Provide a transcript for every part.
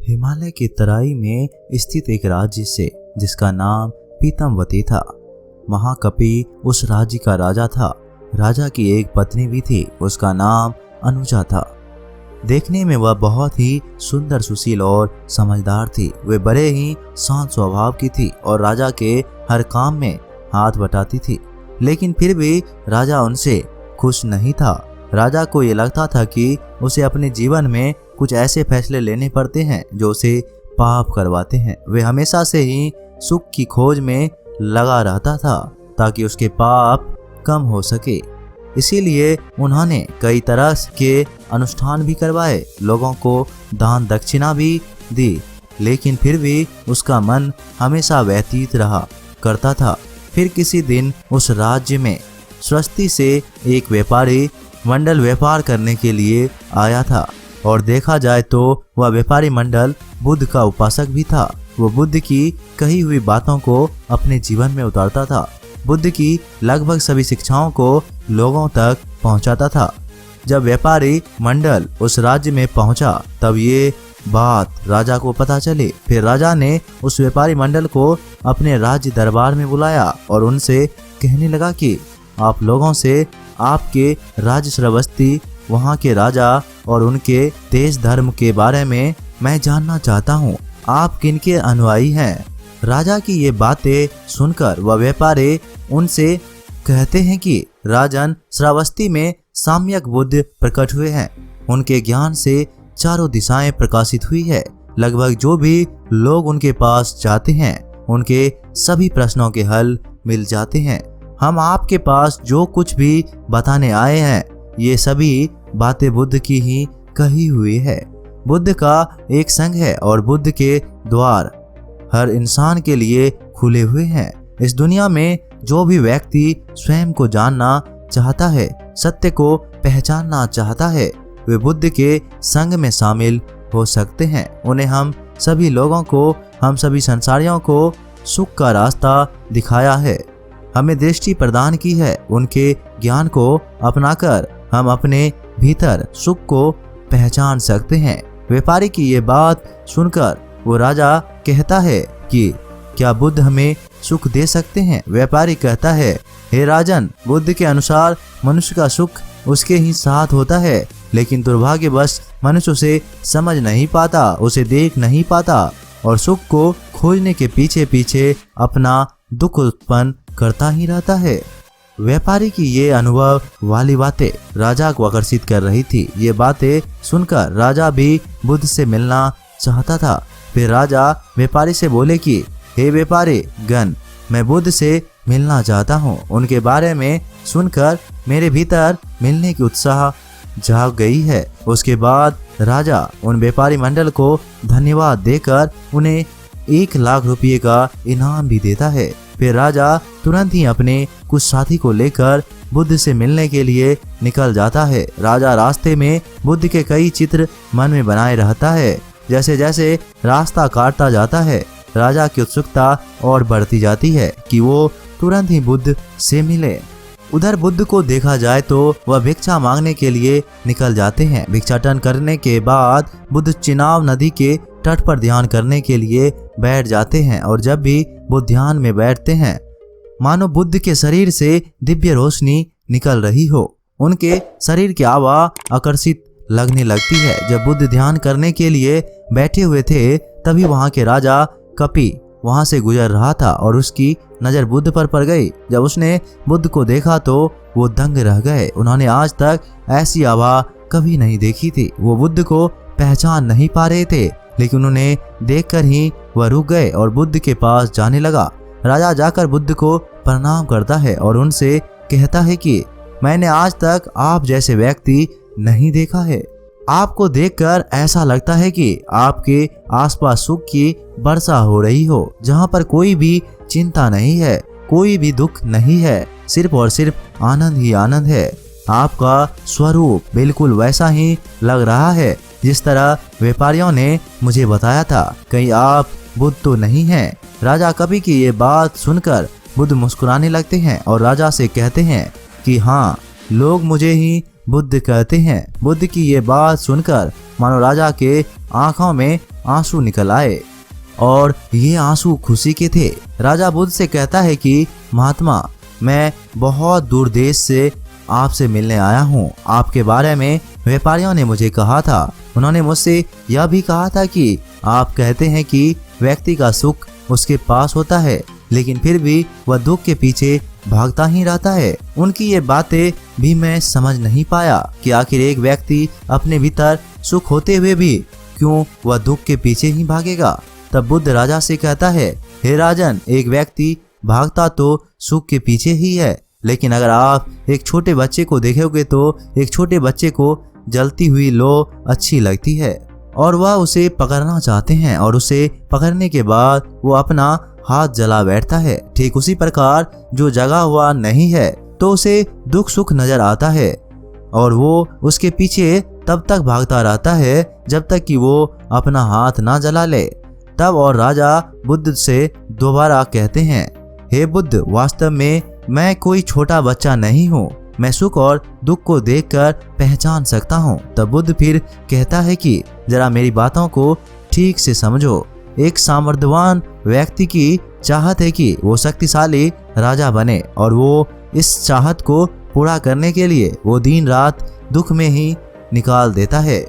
हिमालय की तराई में स्थित एक राज्य से जिसका नाम पीतमवती था। महाकपि उस राज्य का राजा था। राजा की एक पत्नी भी थी, उसका नाम अनुजा था। देखने में वह बहुत ही सुंदर, सुशील और समझदार थी। वे बड़े ही शांत स्वभाव की थी और राजा के हर काम में हाथ बटाती थी। लेकिन फिर भी राजा उनसे खुश नहीं था। राजा को ये लगता था कि उसे अपने जीवन में कुछ ऐसे फैसले लेने पड़ते हैं जो उसे पाप करवाते हैं। वे हमेशा से ही सुख की खोज में लगा रहता था ताकि उसके पाप कम हो सके। इसीलिए उन्होंने कई तरह के अनुष्ठान भी करवाए, लोगों को दान दक्षिणा भी दी, लेकिन फिर भी उसका मन हमेशा व्यतीत रहा करता था। फिर किसी दिन उस राज्य में स्वस्ति से एक व्यापारी मंडल व्यापार करने के लिए आया था और देखा जाए तो वह व्यापारी मंडल बुद्ध का उपासक भी था। वो बुद्ध की कही हुई बातों को अपने जीवन में उतारता था। बुद्ध की लगभग सभी शिक्षाओं को लोगों तक पहुंचाता था। जब व्यापारी मंडल उस राज्य में पहुंचा तब ये बात राजा को पता चली। फिर राजा ने उस व्यापारी मंडल को अपने राज्य दरबार में बुलाया और उनसे कहने लगा कि आप लोगों से आपके राज्य श्रावस्ती, वहाँ के राजा और उनके देश धर्म के बारे में मैं जानना चाहता हूँ। आप किनके अनुयायी हैं? राजा की ये बातें सुनकर वह व्यापारी उनसे कहते हैं कि राजन, श्रावस्ती में सम्यक बुद्ध प्रकट हुए हैं। उनके ज्ञान से चारों दिशाएं प्रकाशित हुई है। लगभग जो भी लोग उनके पास जाते हैं उनके सभी प्रश्नों के हल मिल जाते हैं। हम आपके पास जो कुछ भी बताने आए हैं ये सभी बातें बुद्ध की ही कही हुई है। बुद्ध का एक संघ है और बुद्ध के द्वार हर इंसान के लिए खुले हुए हैं। इस दुनिया में जो भी व्यक्ति स्वयं को जानना चाहता है, सत्य को पहचानना चाहता है, वे बुद्ध के संघ में शामिल हो सकते हैं। उन्हें हम सभी लोगों को, हम सभी संसारियों को सुख का रास्ता दिखाया है, हमें दृष्टि प्रदान की है। उनके ज्ञान को अपनाकर हम अपने भीतर सुख को पहचान सकते हैं। व्यापारी की ये बात सुनकर वो राजा कहता है कि क्या बुद्ध हमें सुख दे सकते हैं? व्यापारी कहता है, हे राजन, बुद्ध के अनुसार मनुष्य का सुख उसके ही साथ होता है, लेकिन दुर्भाग्यवश मनुष्य उसे समझ नहीं पाता, उसे देख नहीं पाता और सुख को खोजने के पीछे पीछे अपना दुख उत्पन्न करता ही रहता है। व्यापारी की ये अनुभव वाली बातें राजा को आकर्षित कर रही थी। ये बातें सुनकर राजा भी बुद्ध से मिलना चाहता था। फिर राजा व्यापारी से बोले कि हे व्यापारी गण, मैं बुद्ध से मिलना चाहता हूँ। उनके बारे में सुनकर मेरे भीतर मिलने की उत्साह जाग गई है। उसके बाद राजा उन व्यापारी मंडल को धन्यवाद देकर उन्हें 1,00,000 रुपये का इनाम भी देता है। फिर राजा तुरंत ही अपने कुछ साथी को लेकर बुद्ध से मिलने के लिए निकल जाता है। राजा रास्ते में बुद्ध के कई चित्र मन में बनाए रहता है। जैसे जैसे रास्ता काटता जाता है, राजा की उत्सुकता और बढ़ती जाती है कि वो तुरंत ही बुद्ध से मिले। उधर बुद्ध को देखा जाए तो वह भिक्षा मांगने के लिए निकल जाते हैं। भिक्षाटन करने के बाद बुद्ध चिनाब नदी के तट पर ध्यान करने के लिए बैठ जाते हैं और जब भी वो ध्यान में बैठते हैं मानो बुद्ध के शरीर से दिव्य रोशनी निकल रही हो। उनके शरीर की आभा आकर्षित लगने लगती है। जब बुद्ध ध्यान करने के लिए बैठे हुए थे तभी वहाँ के राजा कपि वहाँ से गुजर रहा था और उसकी नज़र बुद्ध पर पड़ गई। जब उसने बुद्ध को देखा तो वो दंग रह गए। उन्होंने आज तक ऐसी आभा कभी नहीं देखी थी। वो बुद्ध को पहचान नहीं पा रहे थे, लेकिन उन्हें देखकर ही वह रुक गए और बुद्ध के पास जाने लगा। राजा जाकर बुद्ध को प्रणाम करता है और उनसे कहता है कि मैंने आज तक आप जैसे व्यक्ति नहीं देखा है। आपको देखकर ऐसा लगता है कि आपके आसपास सुख की वर्षा हो रही हो, जहाँ पर कोई भी चिंता नहीं है, कोई भी दुख नहीं है, सिर्फ और सिर्फ आनंद ही आनंद है। आपका स्वरूप बिल्कुल वैसा ही लग रहा है जिस तरह व्यापारियों ने मुझे बताया था। कहीं आप बुद्ध तो नहीं हैं? राजा कपि की ये बात सुनकर बुद्ध मुस्कुराने लगते हैं और राजा से कहते हैं कि हाँ, लोग मुझे ही बुद्ध कहते हैं। बुद्ध की ये बात सुनकर मानो राजा के आंखों में आंसू निकल आए और ये आंसू खुशी के थे। राजा बुद्ध से कहता है कि महात्मा, मैं बहुत दूर देश से आपसे मिलने आया हूँ। आपके बारे में व्यापारियों ने मुझे कहा था। उन्होंने मुझसे यह भी कहा था कि आप कहते हैं कि व्यक्ति का सुख उसके पास होता है, लेकिन फिर भी वह दुख के पीछे भागता ही रहता है। उनकी ये बातें भी मैं समझ नहीं पाया कि आखिर एक व्यक्ति अपने भीतर सुख होते हुए भी क्यों वह दुख के पीछे ही भागेगा। तब बुद्ध राजा से कहता है, हे राजन, एक व्यक्ति भागता तो सुख के पीछे ही है, लेकिन अगर आप एक छोटे बच्चे को देखोगे तो एक छोटे बच्चे को जलती हुई लो अच्छी लगती है और वह उसे पकड़ना चाहते हैं और उसे पकड़ने के बाद वो अपना हाथ जला बैठता है। ठीक उसी प्रकार जो जगा हुआ नहीं है तो उसे दुख सुख नजर आता है और वो उसके पीछे तब तक भागता रहता है जब तक कि वो अपना हाथ ना जला ले। तब और राजा बुद्ध से दोबारा कहते हैं, हे बुद्ध, वास्तव में मैं कोई छोटा बच्चा नहीं हूँ। मैं सुख और दुख को देखकर पहचान सकता हूँ। तब बुद्ध फिर कहता है कि जरा मेरी बातों को ठीक से समझो। एक सामर्थ्यवान व्यक्ति की चाहत है कि वो शक्तिशाली राजा बने और वो इस चाहत को पूरा करने के लिए वो दिन रात दुख में ही निकाल देता है।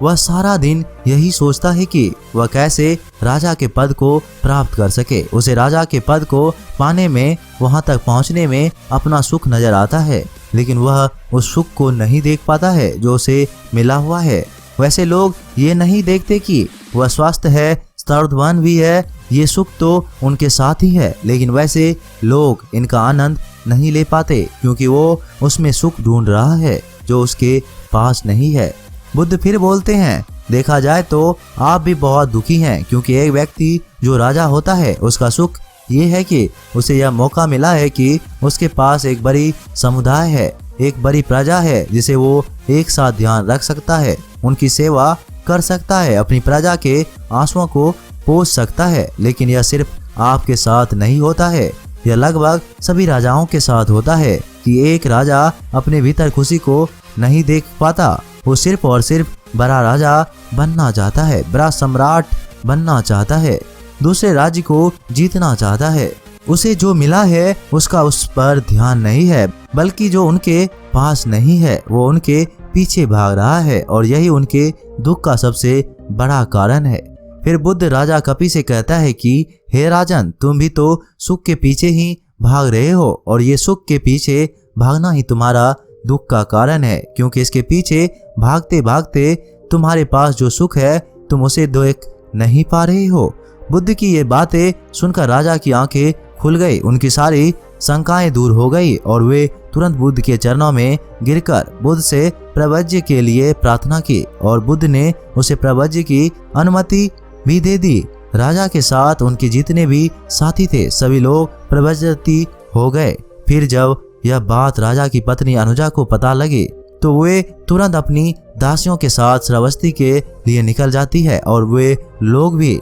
वह सारा दिन यही सोचता है कि वह कैसे राजा के पद को प्राप्त कर सके। उसे राजा के पद को पाने में, वहां तक पहुंचने में अपना सुख नजर आता है, लेकिन वह उस सुख को नहीं देख पाता है जो उसे मिला हुआ है। वैसे लोग ये नहीं देखते कि वह स्वस्थ है, सर्वधवान भी है, ये सुख तो उनके साथ ही है, लेकिन वैसे लोग इनका आनंद नहीं ले पाते क्योंकि वो उसमें सुख ढूंढ रहा है जो उसके पास नहीं है। बुद्ध फिर बोलते हैं, देखा जाए तो आप भी बहुत दुखी हैं क्योंकि एक व्यक्ति जो राजा होता है उसका सुख ये है कि उसे यह मौका मिला है कि उसके पास एक बड़ी समुदाय है, एक बड़ी प्रजा है जिसे वो एक साथ ध्यान रख सकता है, उनकी सेवा कर सकता है, अपनी प्रजा के आंसुओं को पोंछ सकता है। लेकिन यह सिर्फ आपके साथ नहीं होता है, यह लगभग सभी राजाओं के साथ होता है कि एक राजा अपने भीतर खुशी को नहीं देख पाता। वो सिर्फ और सिर्फ बड़ा राजा बनना चाहता है, बड़ा सम्राट बनना चाहता है, दूसरे राज्य को जीतना चाहता है। उसे जो मिला है उसका उस पर ध्यान नहीं है, बल्कि जो उनके पास नहीं है वो उनके पीछे भाग रहा है और यही उनके दुख का सबसे बड़ा कारण है। फिर बुद्ध राजा कपि से कहता है कि हे राजन, तुम भी तो सुख के पीछे ही भाग रहे हो और ये सुख के पीछे भागना ही तुम्हारा दुख का कारण है, क्योंकि इसके पीछे भागते भागते तुम्हारे पास जो सुख है तुम उसे देख नहीं पा रहे हो। बुद्ध की ये बातें सुनकर राजा की आंखें खुल गई, उनकी सारी शंकाएं दूर हो गई और वे तुरंत बुद्ध के चरणों में गिरकर बुद्ध से प्रवज्य के लिए प्रार्थना की और बुद्ध ने उसे प्रवज्य की अनुमति भी दे दी। राजा के साथ उनके जितने भी साथी थे सभी लोग प्रवज्यती हो गए। फिर जब यह बात राजा की पत्नी अनुजा को पता लगी तो वे तुरंत अपनी दासियों के साथ श्रावस्ती के लिए निकल जाती है और वे लोग भी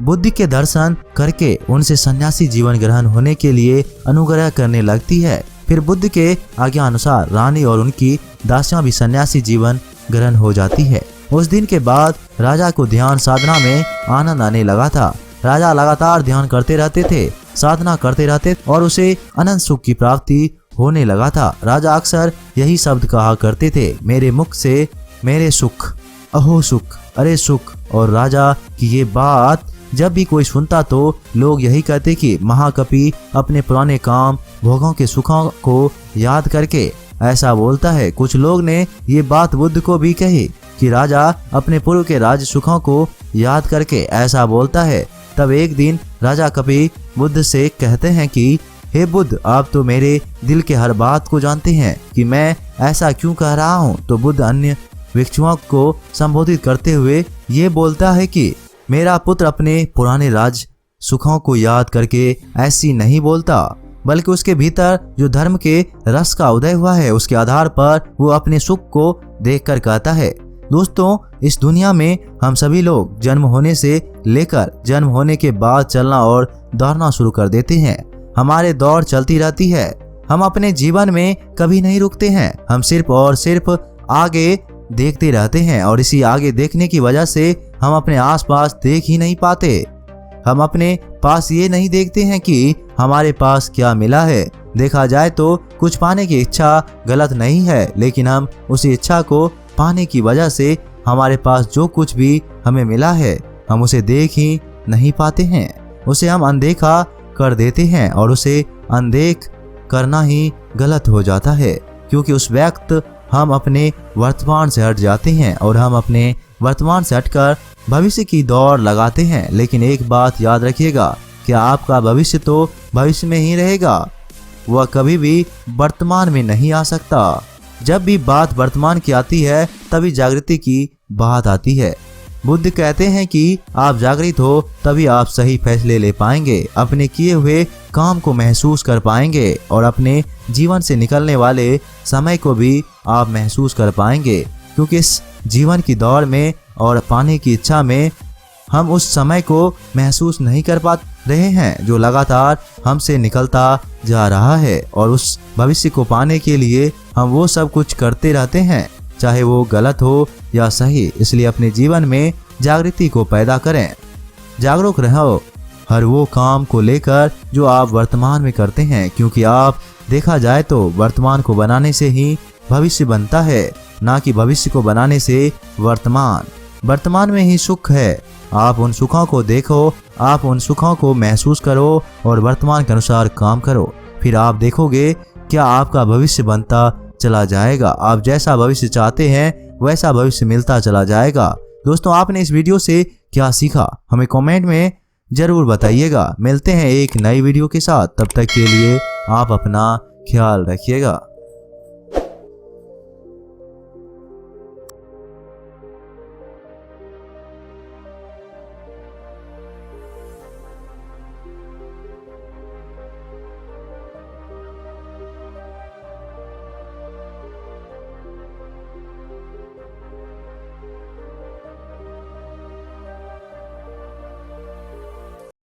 बुद्ध के दर्शन करके उनसे सन्यासी जीवन ग्रहण होने के लिए अनुग्रह करने लगती है। फिर बुद्ध के आज्ञा अनुसार रानी और उनकी दासियां भी सन्यासी जीवन ग्रहण हो जाती है। उस दिन के बाद राजा को ध्यान साधना में आनंद आने लगा था। राजा लगातार ध्यान करते रहते थे, साधना करते रहते और उसे अनंत सुख की प्राप्ति होने लगा था। राजा अक्सर यही शब्द कहा करते थे, मेरे मुख से मेरे सुख, अहो सुख, अरे सुख। और राजा की ये बात जब भी कोई सुनता तो लोग यही कहते कि महाकपि अपने पुराने काम भोगों के सुखों को याद करके ऐसा बोलता है। कुछ लोग ने ये बात बुद्ध को भी कही कि राजा अपने पूर्व के राज सुखों को याद करके ऐसा बोलता है। तब एक दिन राजा कपि बुद्ध से कहते हैं कि हे बुद्ध, आप तो मेरे दिल के हर बात को जानते हैं कि मैं ऐसा क्यों कह रहा हूँ। तो बुद्ध अन्य भिक्षुओं को संबोधित करते हुए ये बोलता है कि मेरा पुत्र अपने पुराने राज सुखों को याद करके ऐसी नहीं बोलता, बल्कि उसके भीतर जो धर्म के रस का उदय हुआ है उसके आधार पर वो अपने सुख को देखकर कहता है। दोस्तों, इस दुनिया में हम सभी लोग जन्म होने से लेकर जन्म होने के बाद चलना और दौड़ना शुरू कर देते हैं। हमारे दौड़ चलती रहती है, हम अपने जीवन में कभी नहीं रुकते हैं, हम सिर्फ और सिर्फ आगे देखते रहते हैं और इसी आगे देखने की वजह से हम अपने आसपास देख ही नहीं पाते। हम अपने पास ये नहीं देखते हैं कि हमारे पास क्या मिला है। देखा जाए तो कुछ पाने की इच्छा गलत नहीं है, लेकिन हम उसी इच्छा को पाने की वजह से हमारे पास जो कुछ भी हमें मिला है हम उसे देख ही नहीं पाते हैं। उसे हम अनदेखा कर देते हैं और उसे अनदेख करना ही गलत हो जाता है, क्योंकि उस वक्त हम अपने वर्तमान से हट जाते हैं और हम अपने वर्तमान से हटकर भविष्य की दौड़ लगाते हैं। लेकिन एक बात याद रखिएगा कि आपका भविष्य तो भविष्य में ही रहेगा, वह कभी भी वर्तमान में नहीं आ सकता। जब भी बात वर्तमान की आती है तभी जागृति की बात आती है। बुद्ध कहते हैं कि आप जागृत हो तभी आप सही फैसले ले पाएंगे, अपने किए हुए काम को महसूस कर पाएंगे और अपने जीवन से निकलने वाले समय को भी आप महसूस कर पाएंगे, क्योंकि इस जीवन की दौड़ में और पाने की इच्छा में हम उस समय को महसूस नहीं कर पा रहे हैं जो लगातार हमसे निकलता जा रहा है। और उस भविष्य को पाने के लिए हम वो सब कुछ करते रहते हैं, चाहे वो गलत हो या सही। इसलिए अपने जीवन में जागृति को पैदा करें, जागरूक रहो हर वो काम को लेकर जो आप वर्तमान में करते हैं, क्योंकि आप देखा जाए तो वर्तमान को बनाने से ही भविष्य बनता है, ना कि भविष्य को बनाने से वर्तमान। वर्तमान में ही सुख है, आप उन सुखों को देखो, आप उन सुखों को महसूस करो और वर्तमान के अनुसार काम करो। फिर आप देखोगे क्या आपका भविष्य बनता चला जाएगा। आप जैसा भविष्य चाहते हैं वैसा भविष्य मिलता चला जाएगा। दोस्तों, आपने इस वीडियो से क्या सीखा हमें कमेंट में जरूर बताइएगा। मिलते हैं एक नई वीडियो के साथ, तब तक के लिए आप अपना ख्याल रखिएगा।